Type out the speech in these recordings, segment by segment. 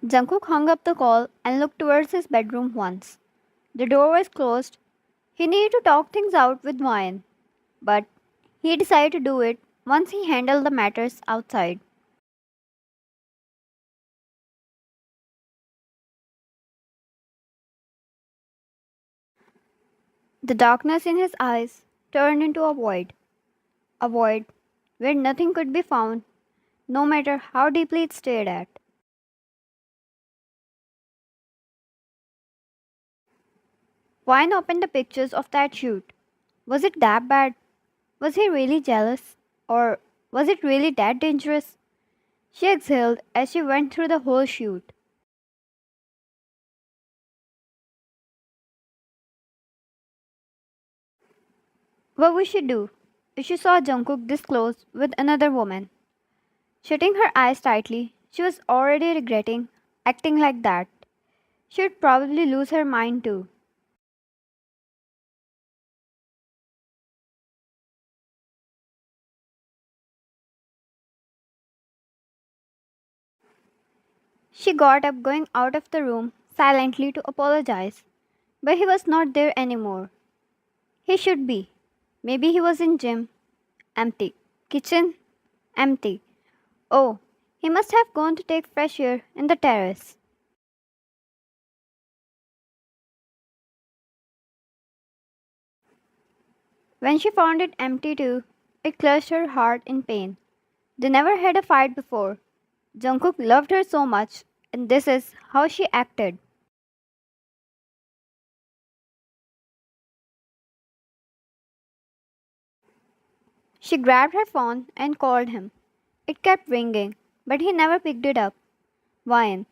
Jungkook hung up the call and looked towards his bedroom once. The door was closed. He needed to talk things out with Ryan, but he decided to do it once he handled the matters outside. The darkness in his eyes turned into a void where nothing could be found, no matter how deeply it stared at. Wine opened the pictures of that shoot. Was it that bad? Was he really jealous? Or was it really that dangerous? She exhaled as she went through the whole shoot. What would she do if she saw Jungkook this close with another woman? Shutting her eyes tightly, she was already regretting acting like that. She would probably lose her mind too. She got up, going out of the room silently to apologize. But he was not there anymore. He should be. Maybe he was in gym. Empty. Kitchen. Empty. Oh, he must have gone to take fresh air in the terrace. When she found it empty too, it clutched her heart in pain. They never had a fight before. Jungkook loved her so much, and this is how she acted. She grabbed her phone and called him. It kept ringing, but he never picked it up. Wine,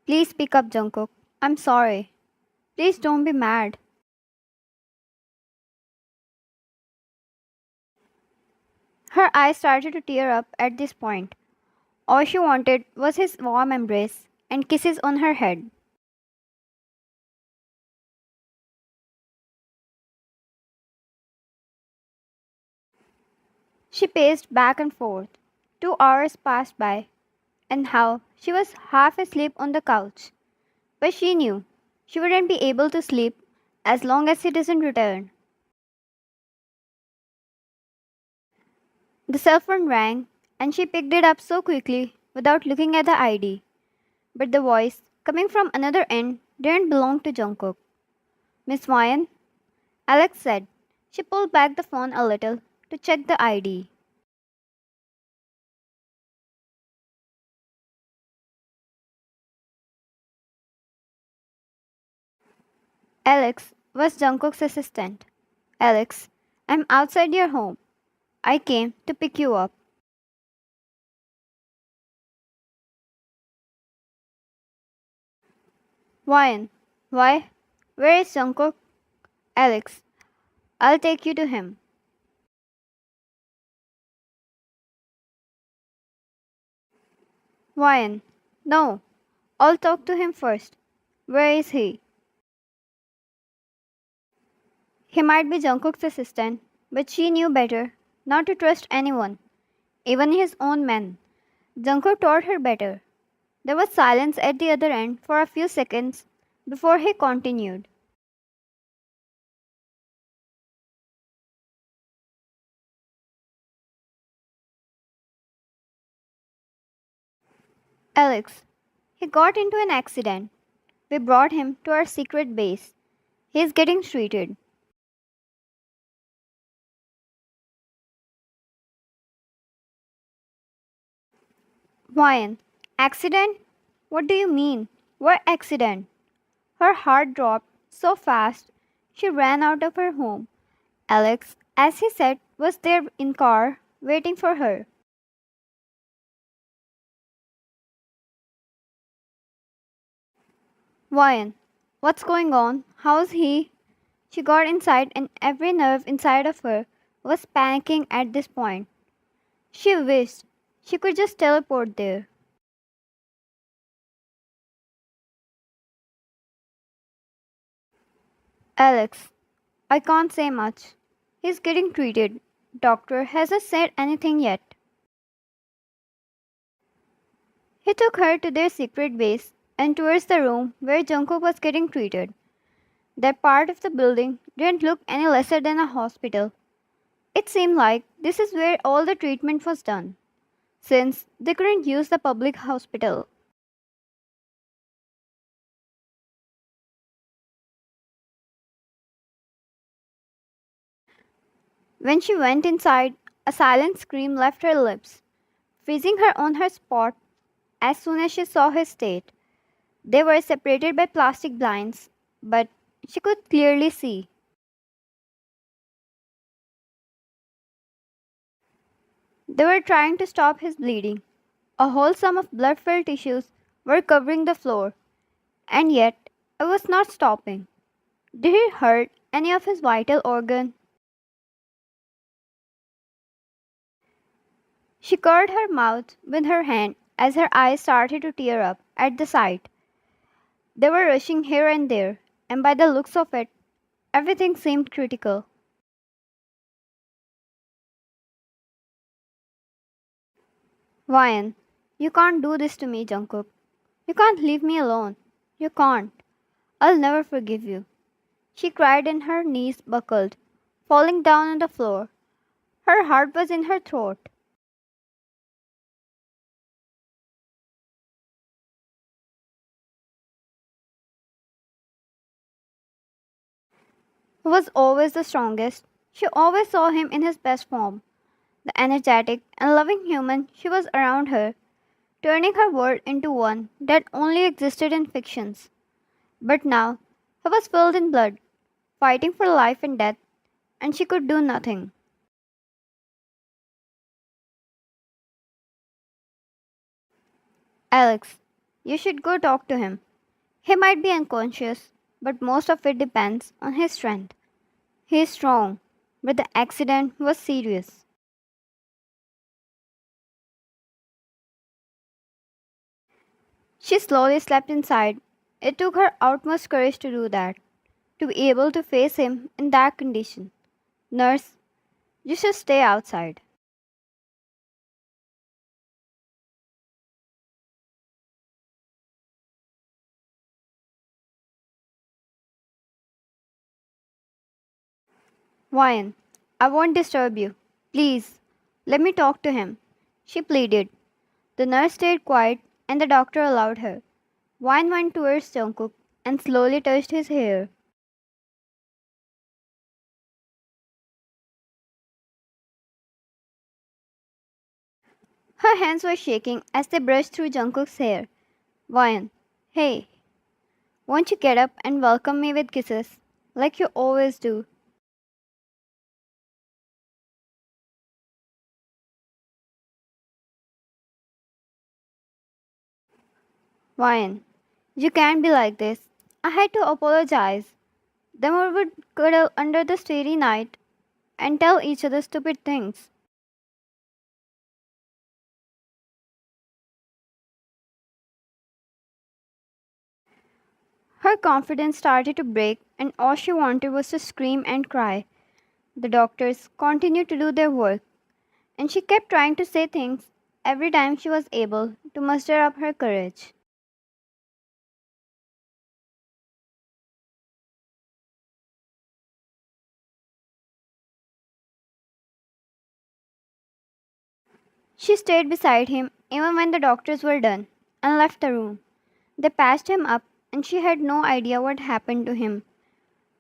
please pick up Jungkook. I'm sorry. Please don't be mad. Her eyes started to tear up at this point. All she wanted was his warm embrace and kisses on her head. She paced back and forth. 2 hours passed by, and how she was half asleep on the couch. But she knew she wouldn't be able to sleep as long as he doesn't return. The cell phone rang, and she picked it up so quickly without looking at the ID. But the voice, coming from another end, didn't belong to Jungkook. Miss Ryan? Alex said. She pulled back the phone a little to check the ID. Alex was Jungkook's assistant. Alex, I'm outside your home. I came to pick you up. Ryan, why? Where is Jungkook? Alex, I'll take you to him. Ryan, no, I'll talk to him first. Where is he? He might be Jungkook's assistant, but she knew better not to trust anyone, even his own men. Jungkook taught her better. There was silence at the other end for a few seconds before he continued. Alex, he got into an accident. We brought him to our secret base. He's getting treated. Ryan, accident? What do you mean? What accident? Her heart dropped so fast she ran out of her home. Alex, as he said, was there in car waiting for her. Ryan, what's going on? How's he? She got inside and every nerve inside of her was panicking at this point. She wished she could just teleport there. Alex, I can't say much. He's getting treated. Doctor hasn't said anything yet. He took her to their secret base and towards the room where Jungkook was getting treated. That part of the building didn't look any lesser than a hospital. It seemed like this is where all the treatment was done, since they couldn't use the public hospital. When she went inside, a silent scream left her lips, freezing her on her spot as soon as she saw his state. They were separated by plastic blinds, but she could clearly see. They were trying to stop his bleeding. A whole sum of blood filled tissues were covering the floor, and yet it was not stopping. Did it hurt any of his vital organ? She covered her mouth with her hand as her eyes started to tear up at the sight. They were rushing here and there, and by the looks of it, everything seemed critical. Ryan, you can't do this to me, Jungkook. You can't leave me alone. You can't. I'll never forgive you. She cried and her knees buckled, falling down on the floor. Her heart was in her throat. He was always the strongest. She always saw him in his best form. The energetic and loving human she was around her, turning her world into one that only existed in fictions. But now he was filled in blood, fighting for life and death, and she could do nothing. Alex, you should go talk to him. He might be unconscious, but most of it depends on his strength. He is strong, but the accident was serious. She slowly slept inside. It took her utmost courage to do that, to be able to face him in that condition. Nurse, you should stay outside. Ryan, I won't disturb you. Please, let me talk to him. She pleaded. The nurse stayed quiet and the doctor allowed her. Ryan went towards Jungkook and slowly touched his hair. Her hands were shaking as they brushed through Jungkook's hair. Ryan, hey, won't you get up and welcome me with kisses, like you always do? Ryan, you can't be like this. I had to apologize. Then we would cuddle under the starry night and tell each other stupid things. Her confidence started to break, and all she wanted was to scream and cry. The doctors continued to do their work, and she kept trying to say things every time she was able to muster up her courage. She stayed beside him even when the doctors were done and left the room. They patched him up, and she had no idea what happened to him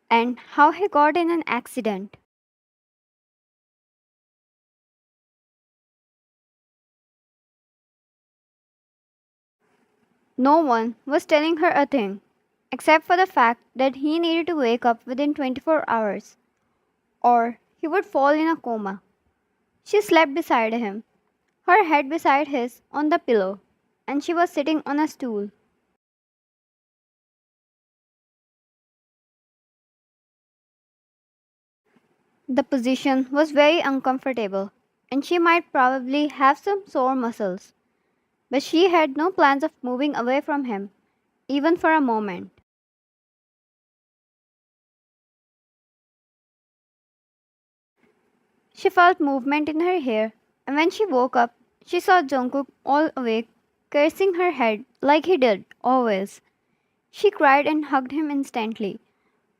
and how he got in an accident. No one was telling her a thing, except for the fact that he needed to wake up within 24 hours, or he would fall in a coma. She slept beside him, her head beside his on the pillow, and she was sitting on a stool. The position was very uncomfortable, and she might probably have some sore muscles, but she had no plans of moving away from him, even for a moment. She felt movement in her hair, and when she woke up, she saw Jungkook all awake, cursing her head like he did Always. She cried and hugged him instantly.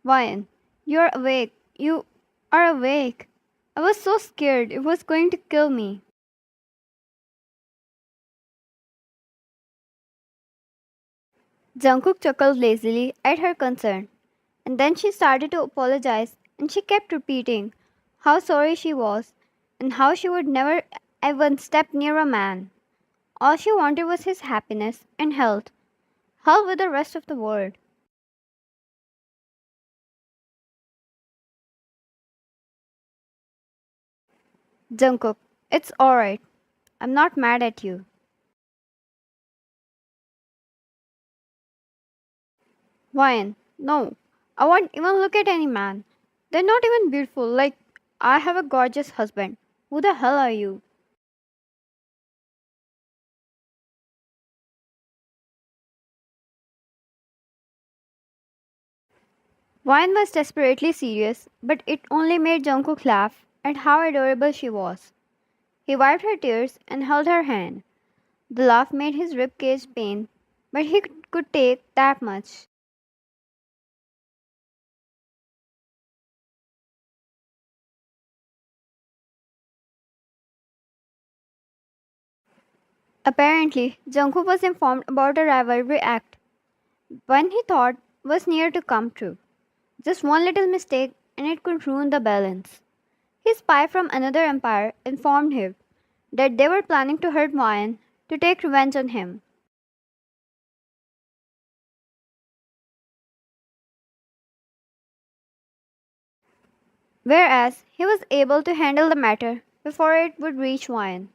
Ryan, you're awake. You are awake. I was so scared it was going to kill me. Jungkook chuckled lazily at her concern, and then she started to apologize and she kept repeating how sorry she was and how she would never even step near a man. All she wanted was his happiness and health with the rest of the world. Jungkook, it's alright. I'm not mad at you. Ryan, no. I won't even look at any man. They're not even beautiful. Like, I have a gorgeous husband. Who the hell are you? Ryan was desperately serious, but it only made Jungkook laugh at how adorable she was. He wiped her tears and held her hand. The laugh made his ribcage pain, but he could take that much. Apparently, Jungkook was informed about a rivalry act when he thought was near to come true. Just one little mistake and it could ruin the balance. His spy from another empire informed him that they were planning to hurt Ryan to take revenge on him. Whereas he was able to handle the matter before it would reach Ryan.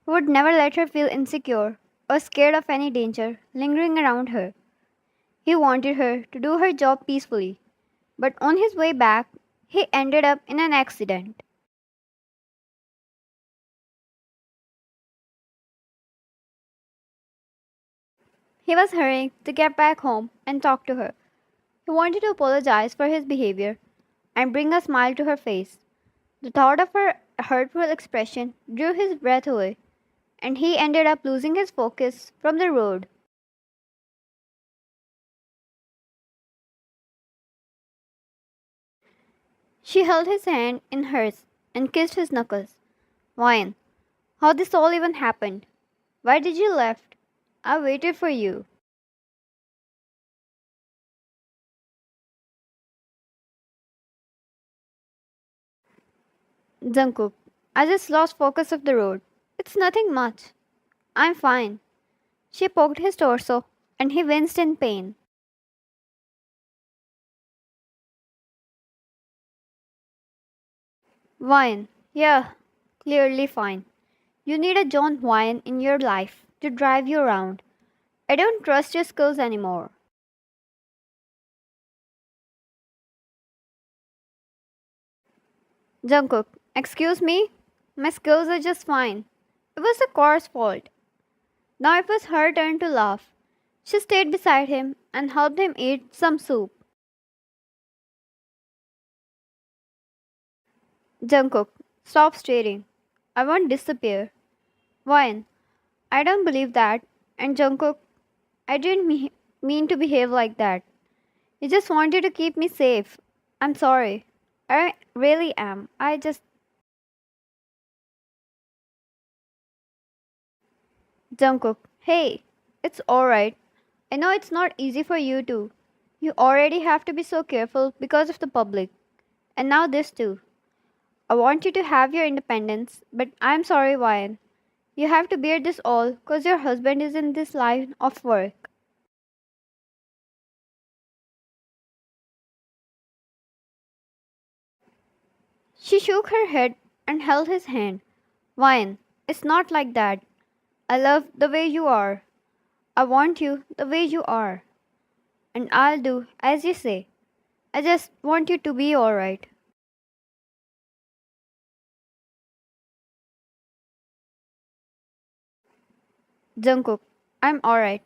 He would never let her feel insecure or scared of any danger lingering around her. He wanted her to do her job peacefully, but on his way back, he ended up in an accident. He was hurrying to get back home and talk to her. He wanted to apologize for his behavior and bring a smile to her face. The thought of her hurtful expression drew his breath away, and he ended up losing his focus from the road. She held his hand in hers and kissed his knuckles. Ryan, how this all even happened? Why did you left? I waited for you. Jungkook, I just lost focus of the road. It's nothing much. I'm fine. She poked his torso and he winced in pain. Wine. Yeah, clearly fine. You need a John Wine in your life to drive you around. I don't trust your skills anymore. Jungkook, excuse me? My skills are just fine. It was the car's fault. Now it was her turn to laugh. She stayed beside him and helped him eat some soup. Jungkook, stop staring. I won't disappear. Wine, I don't believe that. And Jungkook, I didn't mean to behave like that. You just wanted to keep me safe. I'm sorry. I really am. I just. Jungkook, hey, it's alright. I know it's not easy for you too. You already have to be so careful because of the public. And now this too. I want you to have your independence, but I'm sorry, Ryan. You have to bear this all because your husband is in this line of work. She shook her head and held his hand. Ryan, it's not like that. I love the way you are. I want you the way you are. And I'll do as you say. I just want you to be alright. Jungkook, I'm alright.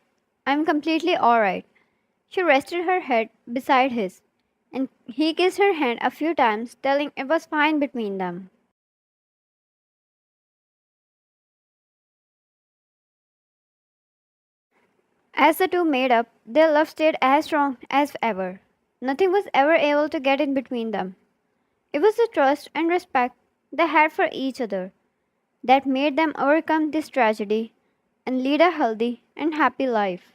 I'm completely alright. She rested her head beside his, and he kissed her hand a few times, telling it was fine between them. As the two made up, their love stayed as strong as ever. Nothing was ever able to get in between them. It was the trust and respect they had for each other that made them overcome this tragedy and lead a healthy and happy life.